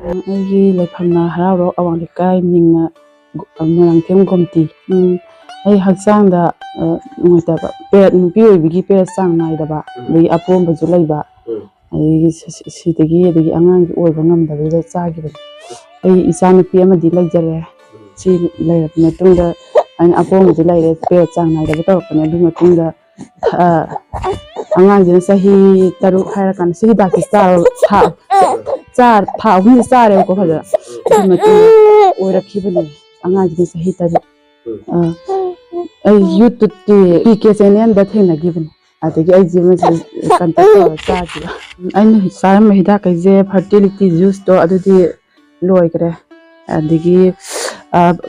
ꯑꯩꯒꯤ ꯂꯩꯐꯝꯅ ꯍꯔꯥꯎꯔꯣꯛ ꯑꯋꯥꯡ ꯂꯩꯀꯥꯏ ꯃꯤꯡꯅ ꯃꯣꯏꯔꯥꯡꯊꯦꯝ ꯒꯣꯃꯇꯤ ꯑꯩ ꯍꯛꯆꯥꯡꯗ ꯅꯨꯡꯉꯥꯏꯇꯕ ꯄꯦꯔꯦꯠ ꯅꯨꯄꯤ ꯑꯣꯏꯕꯒꯤ ꯄꯦꯔꯦꯠ ꯆꯥꯡ ꯅꯥꯏꯗꯕ ꯑꯗꯒꯤ ꯑꯄꯣꯝꯕꯁꯨ ꯂꯩꯕ ꯑꯗꯒꯤ ꯑꯉꯥꯡꯁꯨ ꯑꯣꯏꯕ ꯉꯝꯗꯕꯤꯗ ꯆꯥꯈꯤꯕꯅꯤ ꯑꯩ ꯏꯆꯥꯅꯨꯄꯤ ꯑꯃꯗꯤ ꯂꯩꯖꯔꯦ ꯁꯤ ꯂꯩꯔꯕ ꯃꯇꯨꯡꯗ ꯑꯩꯅ ꯑꯄꯣꯝꯕꯁꯨ ꯂꯩꯔꯦ ꯄꯦꯔꯦꯠ ꯆꯥꯡ ꯅꯥꯏꯗꯕ ꯇꯧꯔꯛꯄꯅꯦ ꯑꯗꯨꯒꯤ ꯃꯇꯨꯡꯗ ꯑꯉꯥꯡꯁꯤꯅ ꯆꯍꯤ 3 ꯍꯥꯏꯔꯀꯥꯟꯗ ꯁꯤ ꯍꯤꯗꯥꯛꯁꯤ ꯊꯥ 6 ꯆꯥꯔꯦꯕꯀꯣ ꯐꯖꯅ ꯑꯗꯨꯒꯤ ꯃꯇꯨꯡꯗ ꯑꯣꯏꯔꯛꯈꯤꯕꯅꯦ ꯑꯉꯥꯡꯁꯤꯅ ꯆꯍꯤ 3 ꯑꯩ ꯌꯨꯇ꯭ꯌꯨꯕꯀꯤ PK ꯆꯦꯅꯦꯜꯗ ꯊꯦꯡꯅꯈꯤꯕꯅꯦ ꯑꯗꯒꯤ ꯑꯩꯁꯦ ꯀꯟꯇꯦꯛ ꯇꯧꯔ ꯆꯥꯈꯤꯕ ꯑꯩꯅ ꯆꯥꯔꯝꯕ ꯍꯤꯗꯥꯛꯈꯩꯁꯦ ꯐꯔꯇꯤꯂꯤꯇꯤ ꯖꯨꯁꯇꯣ ꯑꯗꯨꯗꯤ ꯂꯣꯏꯈ꯭ꯔꯦ ꯑꯗꯒꯤ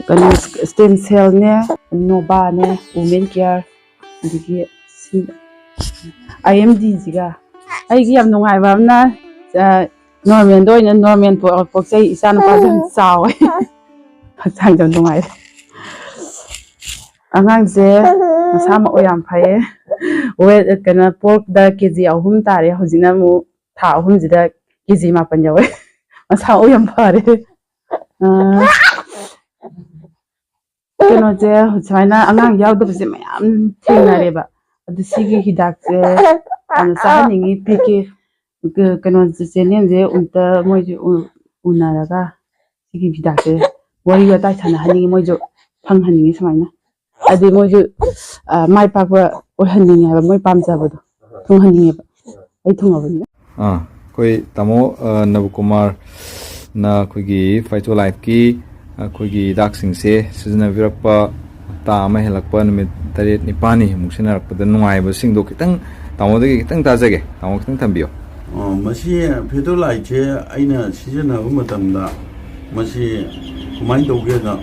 ꯀꯩꯅꯣ ꯁ꯭ꯇꯦꯝ ꯁꯦꯜꯅꯦ ꯅꯣꯕꯥꯅꯦ ꯋꯨꯃꯦꯟ ꯀꯤꯌꯔ ꯑꯗꯒꯤ IMD-ꯁꯤꯒ ꯑꯩꯒꯤ ꯌꯥꯝ ꯅꯨꯡꯉꯥꯏꯕ ꯑꯃꯅ ꯅꯣꯔꯃꯦꯜꯗ ꯑꯣꯏꯅ ꯅꯣꯔꯃꯦꯜ ꯄꯣꯛꯆꯩ ꯏꯆꯥꯅꯨꯄꯥꯁꯨ ꯌꯥꯝ ꯆꯥꯎꯋꯦ ꯍꯛꯆꯥꯡꯁꯨ ꯌꯥꯝ ꯅꯨꯡꯉꯥꯏꯔꯦ ꯑꯉꯥꯡꯁꯦ ꯃꯁꯥ ꯃꯎ ꯌꯥꯝ ꯐꯩꯌꯦ ꯋꯦꯠ ꯀꯩꯅꯣ ꯄꯣꯛꯄꯗ KG 3 ꯇꯥꯔꯦ ꯍꯧꯖꯤꯛꯅ ꯑꯃꯨꯛ ꯊꯥ 6ꯁꯤꯗ KG 9 ꯌꯧꯔꯦ ꯃꯁꯥ ꯃꯎ ꯌꯥꯝ ꯐꯔꯦ ꯀꯩꯅꯣꯁꯦ ꯁꯨꯃꯥꯏꯅ ꯑꯉꯥꯡ ꯌꯥꯎꯗꯕꯁꯦ ꯃꯌꯥꯝ ꯊꯦꯡꯅꯔꯦꯕ ꯑꯗꯨ ꯁꯤꯒꯤ ꯍꯤꯗꯥꯛꯁꯦ ꯌꯥꯝꯅ ꯆꯥꯍꯟꯅꯤꯡꯉꯤ PK ꯀꯩꯅꯣ ꯆꯦꯅꯦꯜꯁꯦ ꯑꯝꯇ ꯃꯣꯏꯁꯦ ꯎꯅꯔꯒ ꯁꯤꯒꯤ ꯍꯤꯗꯥꯛꯁꯦ ꯋꯥꯔꯤ ꯋꯥꯇꯥꯏ ꯁꯥꯟꯅꯍꯟꯅꯤꯡꯉꯤ ꯃꯣꯏꯁꯨ ꯐꯪꯍꯟꯅꯤꯡꯉꯤ ꯁꯨꯃꯥꯏꯅ ꯍꯥꯏꯗꯤ ꯃꯣꯏꯁꯨ ꯃꯥꯏ ꯄꯥꯛꯄ ꯑꯣꯏꯍꯟꯅꯤꯡꯉꯦ ꯍꯥꯏꯕ ꯃꯣꯏ ꯄꯥꯝꯖꯕꯗꯣ ꯊꯨꯡꯍꯟꯅꯤꯡꯉꯦꯕ ꯑꯩ ꯊꯨꯡꯉꯕꯅꯤꯅ ꯑꯩꯈꯣꯏ ꯇꯥꯃꯣ ꯅꯕꯀꯨꯃꯥꯔꯅ ꯑꯩꯈꯣꯏꯒꯤ ꯐꯥꯏꯇꯣꯂꯥꯏꯐꯀꯤ ꯑꯩꯈꯣꯏꯒꯤ ꯍꯤꯗꯥꯛꯁꯤꯡꯁꯦ ꯁꯤꯖꯤꯟꯅꯕꯤꯔꯛꯄ ꯍꯞꯇꯥ ꯑꯃ ꯍꯦꯜꯂꯛꯄ ꯅꯨꯃꯤꯠ 9-9ꯅꯤꯃꯨꯛ ꯁꯤꯖꯤꯟꯅꯔꯛꯄꯗ ꯅꯨꯡꯉꯥꯏꯕꯁꯤꯡꯗꯣ ꯈꯤꯇꯪ ꯇꯥꯃꯣꯗꯒꯤ ꯈꯤꯇꯪ ꯇꯥꯖꯒꯦ ꯇꯥꯃꯣ ꯈꯤꯇꯪ ꯊꯝꯕꯤꯌꯣ ꯃꯁꯤ ꯐꯦꯇꯣꯂꯥꯏꯠꯁꯦ ꯑꯩꯅ ꯁꯤꯖꯤꯟꯅꯕ ꯃꯇꯝꯗ ꯃꯁꯤ ꯀꯃꯥꯏꯅ ꯇꯧꯒꯦꯗ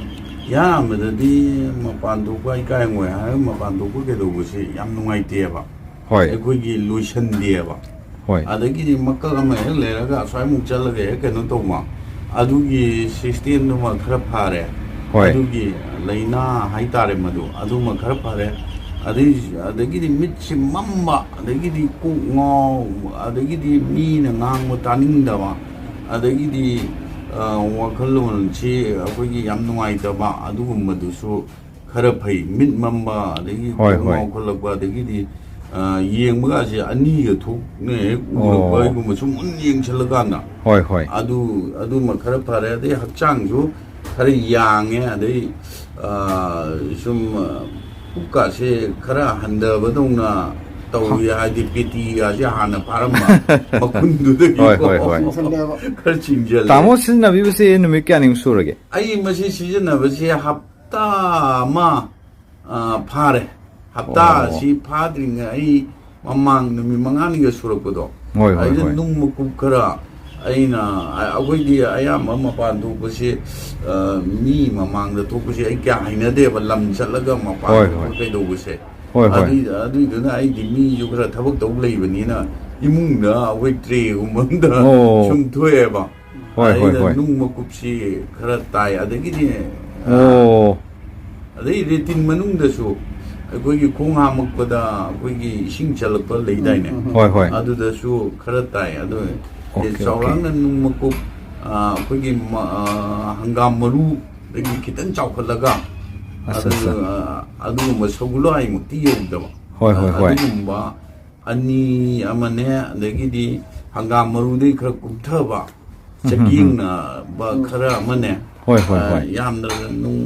ꯌꯥꯝꯕꯗꯗꯤ ꯃꯄꯥꯟ ꯊꯣꯛꯄ ꯏꯀꯥꯏꯉꯣꯏ ꯍꯥꯏꯔꯒ ꯃꯄꯥꯟ ꯊꯣꯛꯄ ꯀꯩꯗꯧꯕꯁꯤ ꯌꯥꯝ ꯅꯨꯡꯉꯥꯏꯇꯦꯕ ꯑꯩꯈꯣꯏꯒꯤ ꯂꯣꯏꯁꯟꯗꯦꯕ ꯑꯗꯒꯤꯗꯤ ꯃꯀꯛ ꯑꯃ ꯍꯦꯛ ꯂꯩꯔꯒ ꯑꯁ꯭ꯋꯥꯏꯃꯨꯛ ꯆꯠꯂꯒ ꯍꯦꯛ ꯀꯩꯅꯣ ꯇꯧꯕ ꯑꯗꯨꯒꯤ ꯁꯤꯁꯇꯦꯝꯗꯨꯃ ꯈꯔ ꯐꯔꯦ ꯑꯗꯨꯒꯤ ꯂꯩꯅꯥ ꯍꯥꯏꯇꯥꯔꯦ ꯃꯗꯨ ꯑꯗꯨꯃ ꯈꯔ ꯐꯔꯦ ꯑꯗꯒꯤꯗꯤ ꯃꯤꯠꯁꯤ ꯃꯝꯕ ꯑꯗꯒꯤꯗꯤ ꯀꯣꯛ ꯉꯥꯎ ꯑꯗꯒꯤꯗꯤ ꯃꯤꯅ ꯉꯥꯡꯕ ꯇꯥꯅꯤꯡꯗꯕ ꯑꯗꯒꯤꯗꯤ ꯋꯥꯈꯜꯂꯣꯟꯁꯤ ꯑꯩꯈꯣꯏꯒꯤ ꯌꯥꯝ ꯅꯨꯡꯉꯥꯏꯇꯕ ꯑꯗꯨꯒꯨꯝꯕꯗꯨꯁꯨ ꯈꯔ ꯐꯩ ꯃꯤꯠ ꯃꯝꯕ ꯑꯗꯒꯤ ꯀꯣꯛ ꯉꯥꯎꯈꯠꯂꯛꯄ ꯑꯗꯒꯤꯗꯤ ꯌꯦꯡꯕꯒꯁꯦ ꯑꯅꯤꯒ ꯊꯣꯛꯅ ꯍꯦꯛ ꯎꯔꯛꯄ ꯑꯩꯒꯨꯝꯕ ꯁꯨꯝ ꯌꯦꯡꯁꯜꯂꯀꯥꯟꯗ ꯑꯗꯨꯃ ꯈꯔ ꯐꯔꯦ ꯑꯗꯩ ꯍꯛꯆꯥꯡꯁꯨ खरे यांगे अदई सुम पुक्कासे खरा हंदबदौना तौरी हादि पेटी आसे हाना फारम्मा मकुंदुदगी खर चिंजल तामो सिजनबिबसे नुमित क्यानिम सुरगे आई मसी सिजनबसे हप्ता मा फारे हप्ता सी फाद्रिंग आई ममांग नुमि मंगानिगा सुरकदो आई नुम मुकुब खरा अना अखोदी अयाम मपान थोपसे मी ममांग थोपसे आई क्या हाइनदेब लम चलगा मपान कईदौबसे अदुइदुना आइदि मी जो खरा थबक तौ लेबनिना इमुंगदा अखोई ट्रेगुमंदा सुम थोएबा नुम मुकुबसी खरा ताई अदगिदि अदई रेटिन मनुंगदसु अखोगी खोंग हामकपदा अखोगी इसिंग चलकपा लेदाइने अदुदसु खरा ताई अदु चौरांगना नुम मुकुब अखोगी हंगाम मरु दगी खितन चौखलगा अदुगुम्बा सगुलाई मुक्ति यौदबा अदुगुम्बा अनि अमने अदगिदि हंगाम मरुदे खरा कुबथबा चगिंगना बा खरा अमने यामना नुम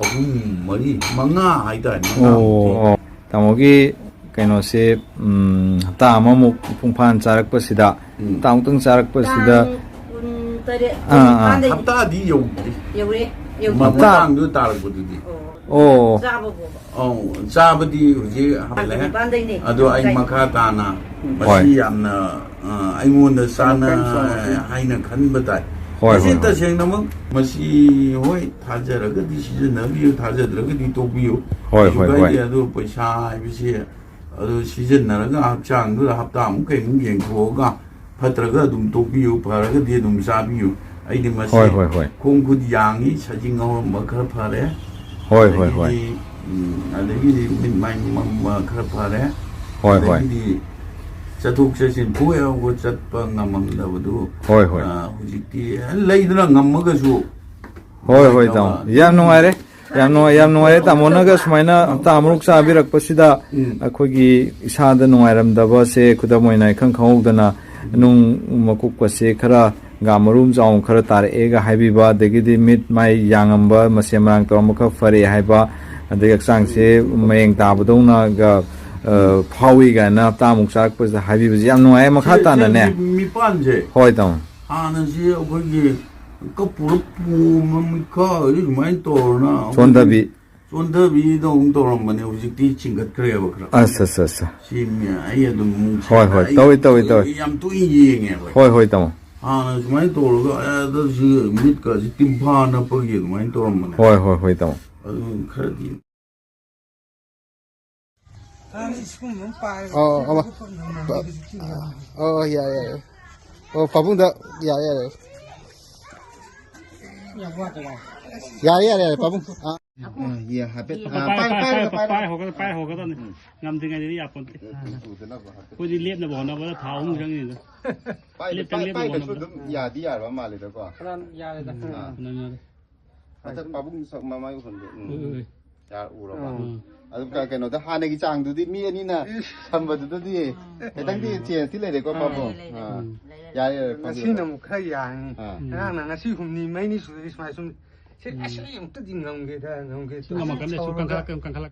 अहुम मरी मंगा हाइदाइ तामोगी कइनोसे हप्ता अममुक पुंफान चारकपसिदा तामुतंग चारकपसिदा हप्ता दी यौरे मतांगदु तारकबदुदी चाबदी हुजे हले अदो आई मखा ताना मसी यामना आइमोंदा साना हाइना खनबताइ मसी तसेंगनमक मसी होय थाजरगदि सिजनबियो थाजद्रगदि तोबियो अदो पैसा हाइबिसे अदो सिजनरगा हक्चांगदु हप्ता अमुक कइमुक येंथोगा फत्रगा अदुम तोबियो फरगदि अदुम चाबियो आइदि मसी खोंग खुद यांगी सजिंग औरम खर फरे अदगिदि मिट माइ मम खर फरे अदगिदि ꯆꯠꯊꯣꯛ ꯆꯠꯁꯤꯟ ꯐꯨꯌꯥꯎꯕ ꯆꯠꯄ ꯉꯝꯃꯝꯗꯕꯗꯨ ꯍꯣꯏ ꯍꯣꯏ ꯍꯧꯖꯤꯛꯇꯤ ꯂꯩꯗꯅ ꯉꯝꯃꯒꯁꯨ ꯍꯣꯏ ꯍꯣꯏ ꯇꯥꯃꯣ ꯌꯥꯝ ꯅꯨꯡꯉꯥꯏꯔꯦ ꯌꯥꯝ ꯅꯨꯡꯉꯥꯏꯔꯦ ꯇꯥꯃꯣꯅꯒ ꯁꯨꯃꯥꯏꯅ ꯍꯞꯇꯥ ꯑꯃꯨꯛ ꯆꯥꯕꯤꯔꯛꯄꯁꯤꯗ ꯑꯩꯈꯣꯏꯒꯤ ꯏꯁꯥꯗ ꯅꯨꯡꯉꯥꯏꯔꯝꯗꯕꯁꯦ ꯈꯨꯗꯝ ꯑꯣꯏꯅ ꯏꯈꯪ ꯈꯪꯍꯧꯗꯅ ꯅꯨꯡ ꯃꯀꯨꯞꯀꯁꯦ ꯈꯔ ꯃꯔꯨꯝ ꯆꯥꯎꯅ ꯈꯔ ꯇꯥꯔꯛꯑꯦꯒ ꯍꯥꯏꯕꯤꯕ ꯑꯗꯒꯤꯗꯤ ꯃꯤꯠ ꯃꯥꯏ ꯌꯥꯡꯉꯝꯕ ꯃꯁꯦ ꯃꯔꯥꯡ ꯇꯧꯔꯝꯕ ꯈꯔ ꯐꯔꯦ ꯍꯥꯏꯕ ꯑꯗꯒꯤ ꯍꯛꯆꯥꯡꯁꯦ ꯃꯌꯦꯡ ꯇꯥꯕꯗꯧꯅꯒ ꯐꯥꯎꯏ ꯀꯥꯏꯅ ꯍꯞꯇꯥꯃꯨꯛ ꯆꯥꯔꯛꯄꯁꯤꯗ ꯍꯥꯏꯕꯤꯕꯁꯦ ꯌꯥꯝ ꯅꯨꯡꯉꯥꯏꯌꯦ ꯃꯈꯥ ꯇꯥꯅꯅꯦ ꯃꯤꯄꯥꯟꯁꯦ ꯍꯣꯏ ꯇꯥꯃꯣ ꯍꯥꯟꯅꯁꯤ ꯑꯩꯈꯣꯏꯒꯤ ꯀꯞꯄꯨꯔ ꯄꯣꯝꯕ ꯃꯤꯈꯥꯁꯤ ꯁꯨꯃꯥꯏꯅ ꯇꯧꯔꯅ ꯆꯣꯟꯗꯕꯤ ꯆꯣꯟꯊꯕꯤꯗꯧ ꯇꯧꯔꯝꯕꯅꯦ ꯍꯧꯖꯤꯛꯇꯤ ꯆꯤꯡꯈꯠꯈ꯭ꯔꯦꯕ ꯈꯔ ꯑꯁ ꯑꯁ ꯑꯁ ꯁꯤ ꯑꯩ ꯑꯗꯨꯝ ꯍꯣꯏ ꯍꯣꯏ ꯇꯧꯏ ꯌꯥꯝ ꯇꯣꯏꯅ ꯌꯦꯡꯉꯦꯕ ꯍꯣꯏ ꯇꯥꯃꯣ ꯍꯥꯟꯅ ꯁꯨꯃꯥꯏꯅ ꯇꯧꯔꯒ ꯁꯤ ꯃꯤꯠꯀꯁꯤ ꯇꯤꯝꯐꯥ ꯅꯞꯄꯒꯤ ꯑꯗꯨꯃꯥꯏꯅ ꯇꯧꯔꯝꯕꯅꯦ ꯍꯣꯏ ꯇꯥꯃꯣ ꯑꯗꯨ ꯈꯔꯗꯤ ꯌꯥꯔꯦ ꯄꯥꯕꯨꯡꯗ ꯌꯥꯔꯦ ꯄꯥꯕꯨꯡ ꯍꯥꯏꯐꯦꯠ ꯄꯥꯏ ꯍꯧꯒꯗꯕꯅꯤ ꯉꯝꯗ꯭ꯔꯤꯉꯩꯗꯗꯤ ꯌꯥꯄꯣꯟꯇꯦ ꯑꯩꯈꯣꯏꯗꯤ ꯂꯦꯞꯅꯕ ꯍꯣꯠꯅꯕꯗ ꯊꯥ ꯑꯍꯨꯝ ꯆꯪꯉꯤꯗ ꯄꯥꯏꯗꯁꯨ ꯑꯗꯨꯝ ꯌꯥꯗꯤ ꯌꯥꯔꯕ ꯃꯥꯜꯂꯦꯗꯀꯣ ꯌꯥꯔꯦꯗ ꯍꯟꯗꯛ ꯄꯥꯕꯨꯡ ꯃꯃꯥꯏ ꯎꯍꯟꯕ ꯎꯔꯕ ꯑꯗꯨ ꯀꯩꯅꯣꯗ ꯍꯥꯟꯅꯒꯤ ꯆꯥꯡꯗꯨꯗꯤ ꯃꯤ ꯑꯅꯤꯅ ꯁꯝꯕꯗꯨꯗꯗꯤ ꯈꯤꯇꯪꯗꯤ ꯆꯦꯟꯖꯇꯤ ꯂꯩꯔꯦꯀꯣ ꯄꯥꯕꯨꯡ ꯌꯥꯔꯦ ꯉꯁꯤꯅ ꯑꯃꯨꯛ ꯈꯔ ꯌꯥꯡꯉꯤ ꯉꯔꯥꯡꯅ ꯉꯁꯤ ꯍꯨꯝꯅꯤ ꯃꯩꯅꯤ ꯁꯨꯗꯗꯤ ꯁꯨꯃꯥꯏꯅ ꯁꯨꯝ ꯑꯁ ꯑꯩ ꯑꯃꯨꯛꯇꯗꯤ ꯉꯝꯒꯦ ꯉꯝꯃꯛꯀꯅꯤ ꯀꯪꯈꯠꯂꯛ